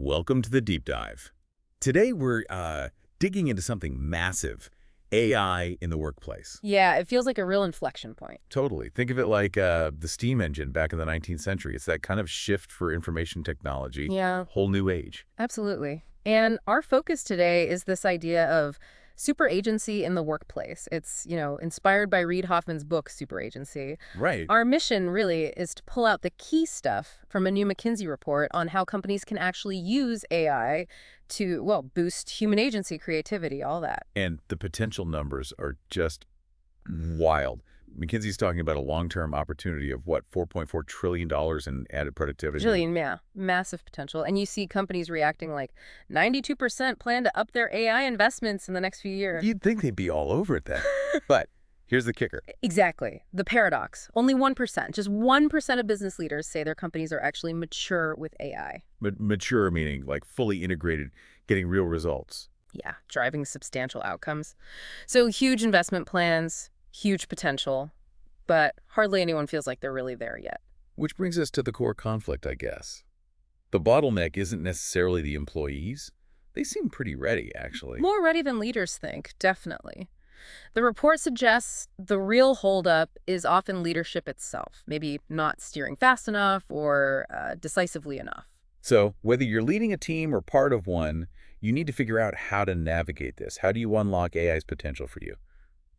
Welcome to the deep dive. Today we're digging into something massive, AI in the workplace. Yeah, it feels like a real inflection point. Totally. Think of it like the steam engine back in the 19th century. It's that kind of shift for information technology. Yeah, Whole new age. absolutely. And our focus today is this idea of superagency in the workplace. It's, inspired by Reid Hoffman's book, Superagency. Right. Our mission really is to pull out the key stuff from a new McKinsey report on how companies can actually use AI to, well, boost human agency, creativity, all that. And the potential numbers are just wild. McKinsey's talking about a long-term opportunity of, what, $4.4 trillion in added productivity? Jillian, yeah, massive potential. And you see companies reacting like 92% plan to up their AI investments in the next few years. You'd think they'd be all over it then. But here's the kicker. Exactly. The paradox. Only 1%, just 1% of business leaders say their companies are actually mature with AI. But mature meaning like fully integrated, getting real results. Yeah, driving substantial outcomes. So huge investment plans, huge potential, but hardly anyone feels like they're really there yet. Which brings us to the core conflict, I guess. The bottleneck isn't necessarily the employees. They seem pretty ready, actually. More ready than leaders think, definitely. The report suggests the real holdup is often leadership itself, maybe not steering fast enough or decisively enough. So whether you're leading a team or part of one, you need to figure out how to navigate this. How do you unlock AI's potential for you?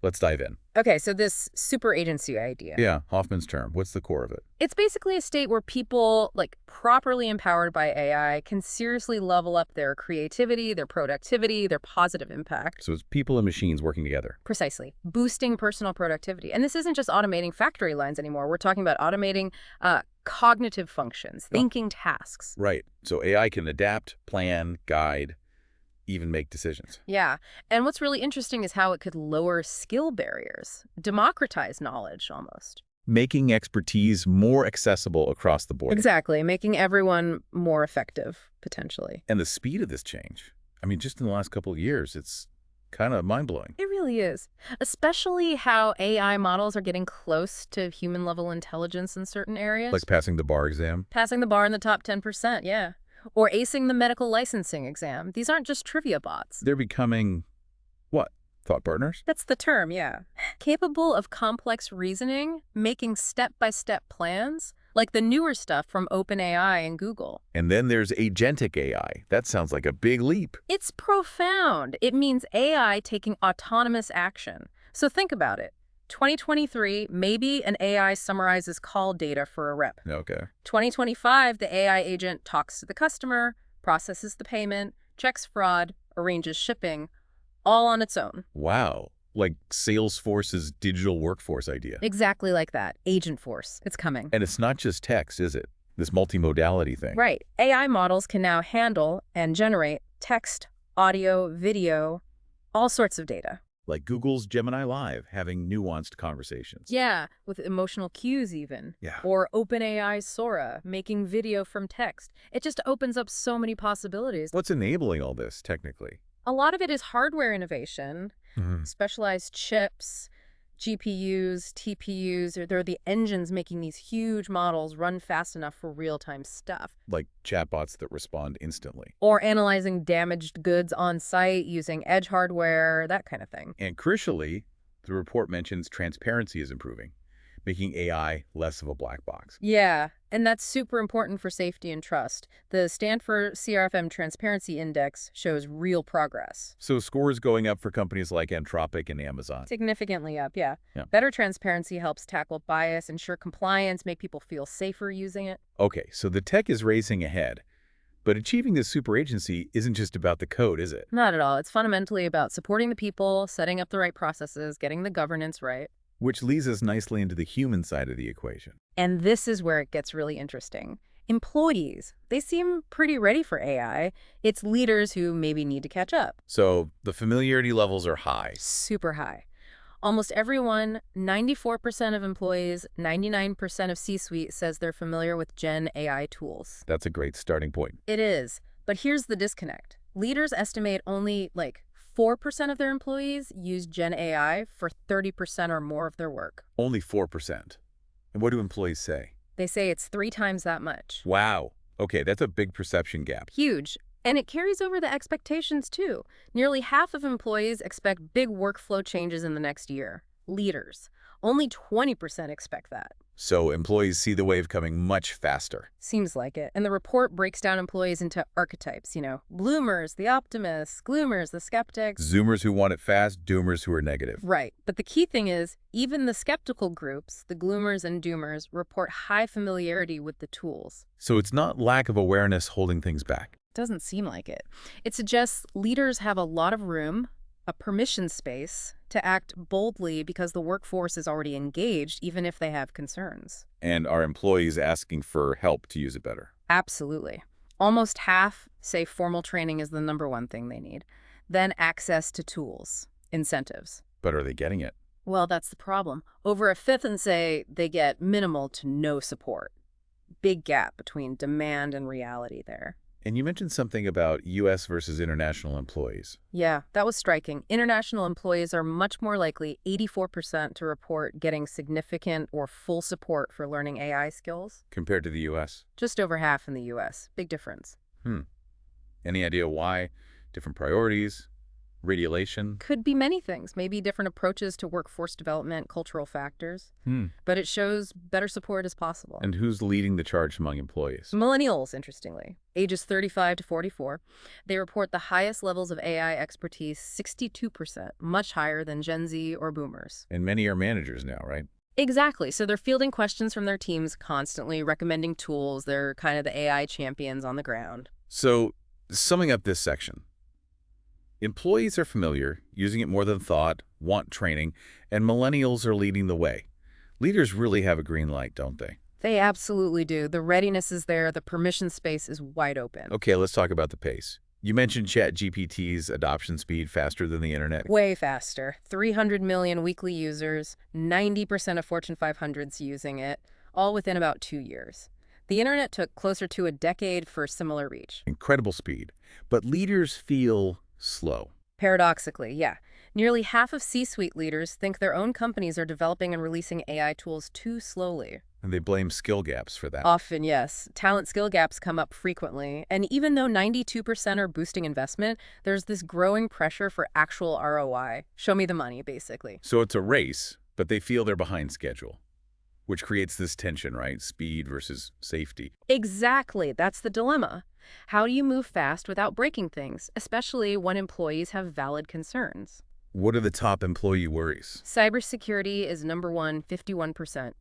Let's dive in. Okay, so this super agency idea. Yeah, Hoffman's term. What's the core of it? It's basically a state where people, like properly empowered by AI, can seriously level up their creativity, their productivity, their positive impact. So it's people and machines working together. Precisely. Boosting personal productivity. And this isn't just automating factory lines anymore. We're talking about automating cognitive functions, thinking tasks. Right. So AI can adapt, plan, guide, even make decisions. Yeah. And what's really interesting is how it could lower skill barriers, democratize knowledge almost. Making expertise more accessible across the board. Exactly. Making everyone more effective, potentially. And the speed of this change, I mean, just in the last couple of years, it's kind of mind-blowing. It really is. Especially how AI models are getting close to human-level intelligence in certain areas. Like passing the bar exam. Passing the bar in the top 10%, yeah. Or acing the medical licensing exam. These aren't just trivia bots. They're becoming, what, thought partners? That's the term, yeah. Capable of complex reasoning, making step-by-step plans, like the newer stuff from OpenAI and Google. And then there's agentic AI. That sounds like a big leap. It's profound. It means AI taking autonomous action. So think about it. 2023, maybe an AI summarizes call data for a rep. Okay. 2025, the AI agent talks to the customer, processes the payment, checks fraud, arranges shipping, all on its own. Wow. Like Salesforce's digital workforce idea. Exactly like that. Agent force. It's coming. And it's not just text, is it? This multimodality thing. Right. AI models can now handle and generate text, audio, video, all sorts of data. Like Google's Gemini Live, having nuanced conversations. Yeah, with emotional cues even. Yeah. Or OpenAI's Sora, making video from text. It just opens up so many possibilities. What's enabling all this, technically? A lot of it is hardware innovation, specialized chips, GPUs, TPUs. They're the engines making these huge models run fast enough for real-time stuff. Like chatbots that respond instantly. Or analyzing damaged goods on site using edge hardware, that kind of thing. And crucially, the report mentions transparency is improving, making AI less of a black box. Yeah, and that's super important for safety and trust. The Stanford CRFM Transparency Index shows real progress. So scores going up for companies like Anthropic and Amazon. Significantly up, yeah. Yeah. Better transparency helps tackle bias, ensure compliance, make people feel safer using it. Okay, so the tech is racing ahead. But achieving this super agency isn't just about the code, is it? Not at all. It's fundamentally about supporting the people, setting up the right processes, getting the governance right. Which leads us nicely into the human side of the equation. And this is where it gets really interesting. Employees, they seem pretty ready for AI. It's leaders who maybe need to catch up. So the familiarity levels are high. Super high. Almost everyone, 94% of employees, 99% of C-suite says they're familiar with Gen AI tools. That's a great starting point. It is. But here's the disconnect. Leaders estimate only 4% of their employees use Gen AI for 30% or more of their work. Only 4%. And what do employees say? They say it's 3 times that much. Wow. Okay, that's a big perception gap. Huge. And it carries over the expectations, too. Nearly half of employees expect big workflow changes in the next year. Leaders. Only 20% expect that. So employees see the wave coming much faster. Seems like it. And the report breaks down employees into archetypes, bloomers, the optimists, gloomers, the skeptics. Zoomers who want it fast, doomers who are negative. Right. But the key thing is, even the skeptical groups, the gloomers and doomers, report high familiarity with the tools. So it's not lack of awareness holding things back. Doesn't seem like it. It suggests leaders have a lot of room, a permission space, to act boldly because the workforce is already engaged, even if they have concerns. And are employees asking for help to use it better? Absolutely. Almost half say formal training is the #1 thing they need. Then access to tools, incentives. But are they getting it? Well, that's the problem. Over a fifth and say they get minimal to no support. Big gap between demand and reality there. And you mentioned something about U.S. versus international employees. Yeah, that was striking. International employees are much more likely, 84%, to report getting significant or full support for learning AI skills. Compared to the U.S.? Just over half in the U.S. Big difference. Any idea why? Different priorities? Radiation? Could be many things. Maybe different approaches to workforce development, cultural factors. But it shows better support is possible. And who's leading the charge among employees? Millennials, interestingly, ages 35 to 44. They report the highest levels of AI expertise, 62%, much higher than Gen Z or boomers. And many are managers now, right? Exactly. So they're fielding questions from their teams constantly, recommending tools. They're kind of the AI champions on the ground. So, summing up this section, employees are familiar, using it more than thought, want training, and millennials are leading the way. Leaders really have a green light, don't they? They absolutely do. The readiness is there. The permission space is wide open. Okay, let's talk about the pace. You mentioned ChatGPT's adoption speed faster than the internet. Way faster. 300 million weekly users, 90% of Fortune 500s using it, all within about 2 years. The internet took closer to a decade for similar reach. Incredible speed. But leaders feel slow. Paradoxically, yeah. Nearly half of C-suite leaders think their own companies are developing and releasing AI tools too slowly. And they blame skill gaps for that. Often, yes. Talent skill gaps come up frequently. And even though 92% are boosting investment, there's this growing pressure for actual ROI. Show me the money, basically. So it's a race, but they feel they're behind schedule, which creates this tension, right? Speed versus safety. Exactly. That's the dilemma. How do you move fast without breaking things, especially when employees have valid concerns? What are the top employee worries? Cybersecurity is #1, 51%.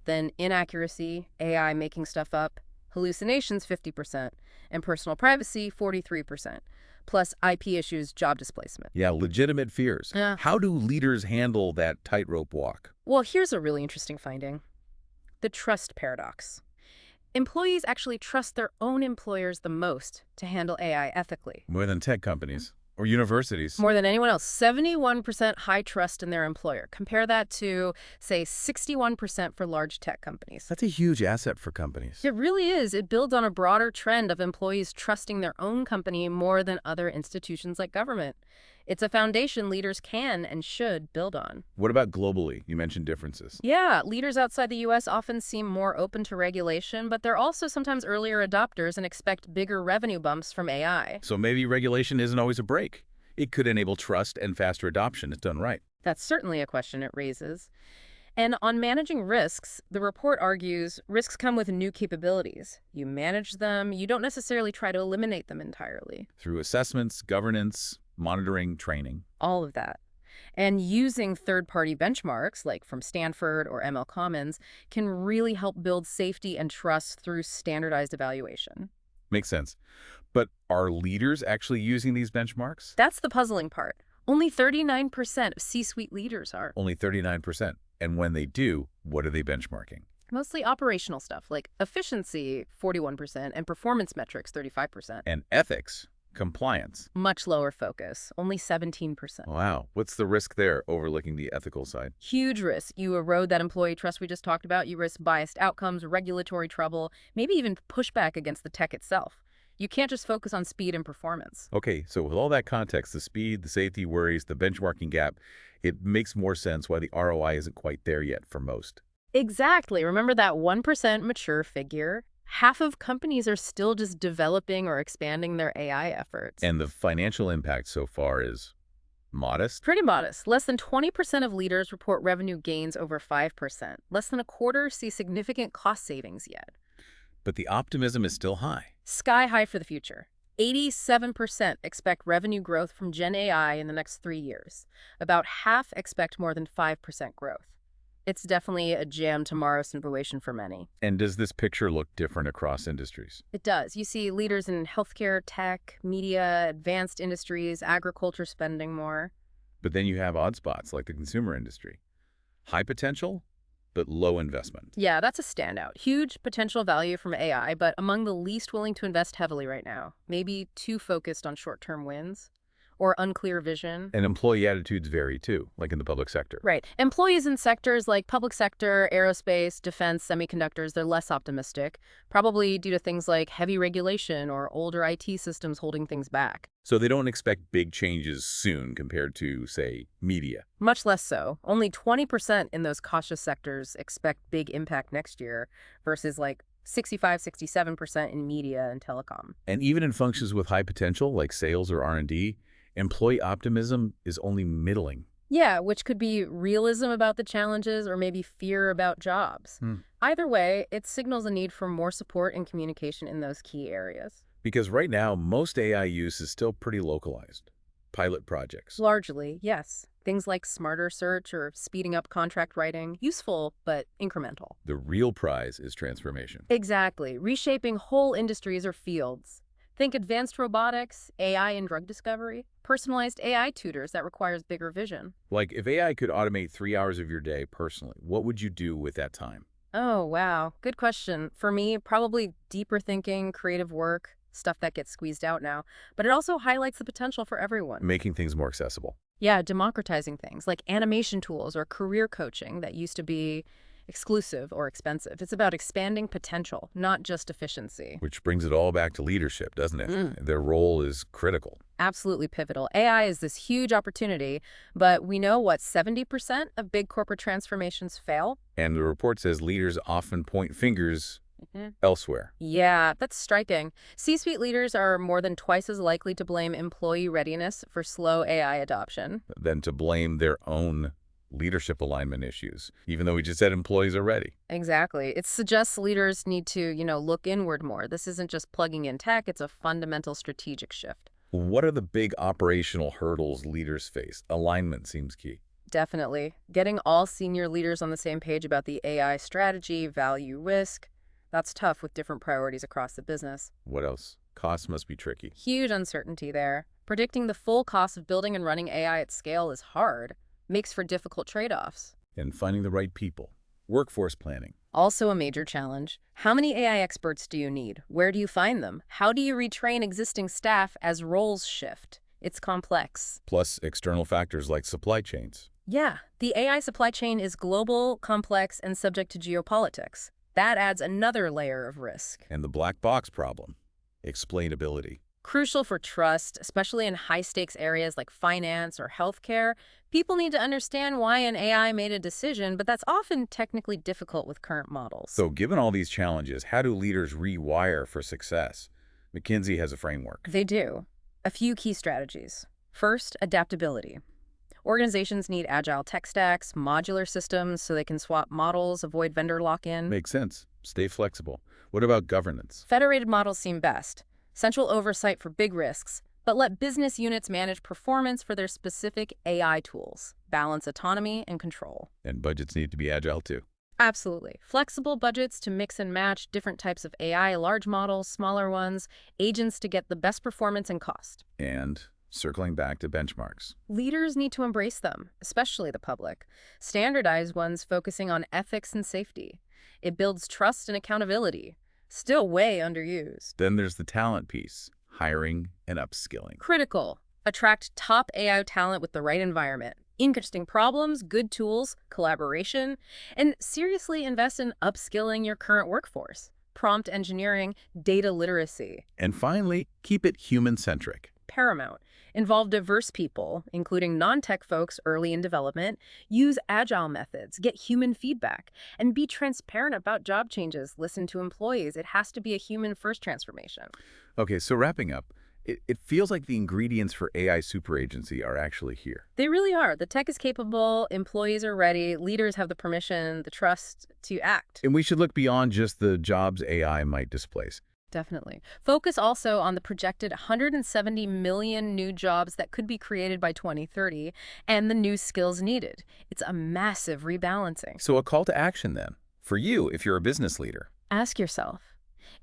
Then inaccuracy, AI making stuff up, hallucinations, 50%, and personal privacy, 43%. Plus IP issues, job displacement. Yeah, legitimate fears. Yeah. How do leaders handle that tightrope walk? Well, here's a really interesting finding. The trust paradox. Employees actually trust their own employers the most to handle AI ethically. More than tech companies or universities. More than anyone else. 71% high trust in their employer. Compare that to, say, 61% for large tech companies. That's a huge asset for companies. It really is. It builds on a broader trend of employees trusting their own company more than other institutions like government. It's a foundation leaders can and should build on. What about globally? You mentioned differences. Yeah, leaders outside the U.S. often seem more open to regulation, but they're also sometimes earlier adopters and expect bigger revenue bumps from AI. So maybe regulation isn't always a break. It could enable trust and faster adoption if done right. That's certainly a question it raises. And on managing risks, the report argues risks come with new capabilities. You manage them, you don't necessarily try to eliminate them entirely. Through assessments, governance, monitoring, training. All of that. And using third-party benchmarks, like from Stanford or ML Commons, can really help build safety and trust through standardized evaluation. Makes sense. But are leaders actually using these benchmarks? That's the puzzling part. Only 39% of C-suite leaders are. Only 39%. And when they do, what are they benchmarking? Mostly operational stuff, like efficiency, 41%, and performance metrics, 35%. And ethics, compliance. Much lower focus, only 17%. Wow. What's the risk there, overlooking the ethical side? Huge risk. You erode that employee trust we just talked about. You risk biased outcomes, regulatory trouble, maybe even pushback against the tech itself. You can't just focus on speed and performance. Okay, so with all that context, the speed, the safety worries, the benchmarking gap, it makes more sense why the ROI isn't quite there yet for most. Exactly. Remember that 1% mature figure? Half of companies are still just developing or expanding their AI efforts. And the financial impact so far is modest. Pretty modest. Less than 20% of leaders report revenue gains over 5%. Less than a quarter see significant cost savings yet. But the optimism is still high. Sky high for the future. 87% expect revenue growth from Gen AI in the next 3 years. About half expect more than 5% growth. It's definitely a jam tomorrow situation for many. And does this picture look different across industries? It does. You see leaders in healthcare, tech, media, advanced industries, agriculture spending more. But then you have odd spots like the consumer industry. High potential, but low investment. Yeah, that's a standout. Huge potential value from AI, but among the least willing to invest heavily right now. Maybe too focused on short-term wins or unclear vision. And employee attitudes vary too, like in the public sector. Right. Employees in sectors like public sector, aerospace, defense, semiconductors, they're less optimistic, probably due to things like heavy regulation or older IT systems holding things back. So they don't expect big changes soon compared to, say, media. Much less so. Only 20% in those cautious sectors expect big impact next year versus like 65–67% in media and telecom. And even in functions with high potential, like sales or R&D, employee optimism is only middling. Yeah, which could be realism about the challenges or maybe fear about jobs. Either way, it signals a need for more support and communication in those key areas. Because right now, most AI use is still pretty localized. Pilot projects. Largely, yes. Things like smarter search or speeding up contract writing, useful but incremental. The real prize is transformation. Exactly. Reshaping whole industries or fields. Think advanced robotics, AI in drug discovery, personalized AI tutors that requires bigger vision. Like, if AI could automate 3 hours of your day personally, what would you do with that time? Oh, wow. Good question. For me, probably deeper thinking, creative work, stuff that gets squeezed out now. But it also highlights the potential for everyone. Making things more accessible. Yeah, democratizing things like animation tools or career coaching that used to be exclusive or expensive. It's about expanding potential, not just efficiency. Which brings it all back to leadership, doesn't it? Their role is critical. Absolutely pivotal. AI is this huge opportunity, but we know what 70% of big corporate transformations fail? And the report says leaders often point fingers elsewhere. Yeah, that's striking. C-suite leaders are more than twice as likely to blame employee readiness for slow AI adoption Than to blame their own leadership alignment issues, even though we just said employees are ready. Exactly. It suggests leaders need to, look inward more. This isn't just plugging in tech, it's a fundamental strategic shift. What are the big operational hurdles leaders face? Alignment seems key. Definitely. Getting all senior leaders on the same page about the AI strategy, value, risk, that's tough with different priorities across the business. What else? Costs must be tricky. Huge uncertainty there. Predicting the full cost of building and running AI at scale is hard. Makes for difficult trade-offs. And finding the right people. Workforce planning. Also a major challenge. How many AI experts do you need? Where do you find them? How do you retrain existing staff as roles shift? It's complex. Plus external factors like supply chains. Yeah, the AI supply chain is global, complex, and subject to geopolitics. That adds another layer of risk. And the black box problem. Explainability. Crucial for trust, especially in high-stakes areas like finance or healthcare. People need to understand why an AI made a decision, but that's often technically difficult with current models. So given all these challenges, how do leaders rewire for success? McKinsey has a framework. They do. A few key strategies. First, adaptability. Organizations need agile tech stacks, modular systems so they can swap models, avoid vendor lock-in. Makes sense. Stay flexible. What about governance? Federated models seem best. Central oversight for big risks, but let business units manage performance for their specific AI tools. Balance autonomy and control. And budgets need to be agile too. Absolutely. Flexible budgets to mix and match different types of AI, large models, smaller ones, agents to get the best performance and cost. And circling back to benchmarks. Leaders need to embrace them, especially the public. Standardized ones focusing on ethics and safety. It builds trust and accountability. Still way underused. Then there's the talent piece, hiring and upskilling. Critical. Attract top AI talent with the right environment. Interesting problems, good tools, collaboration, and seriously invest in upskilling your current workforce. Prompt engineering, data literacy. And finally, keep it human-centric. paramount. Involve diverse people, including non-tech folks early in development, use agile methods, get human feedback, and be transparent about job changes. Listen to employees. It has to be a human-first transformation. Okay, so wrapping up, it feels like the ingredients for AI superagency are actually here. They really are. The tech is capable, employees are ready, leaders have the permission, the trust to act. And we should look beyond just the jobs AI might displace. Definitely. Focus also on the projected 170 million new jobs that could be created by 2030 and the new skills needed. It's a massive rebalancing. So a call to action then, for you if you're a business leader. Ask yourself,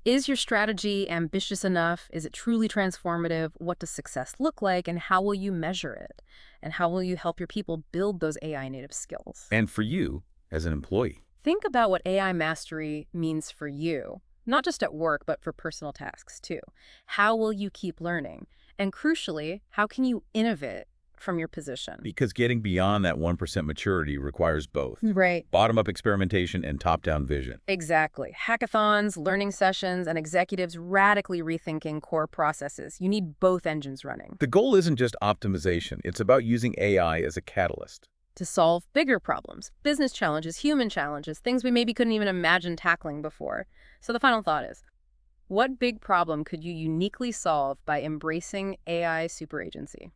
is your strategy ambitious enough? Is it truly transformative? What does success look like? And how will you measure it? And how will you help your people build those AI native skills? And for you as an employee. Think about what AI mastery means for you. Not just at work, but for personal tasks, too. How will you keep learning? And crucially, how can you innovate from your position? Because getting beyond that 1% maturity requires both. Right. Bottom-up experimentation and top-down vision. Exactly. Hackathons, learning sessions, and executives radically rethinking core processes. You need both engines running. The goal isn't just optimization. It's about using AI as a catalyst. To solve bigger problems, business challenges, human challenges, things we maybe couldn't even imagine tackling before. So the final thought is, what big problem could you uniquely solve by embracing AI superagency?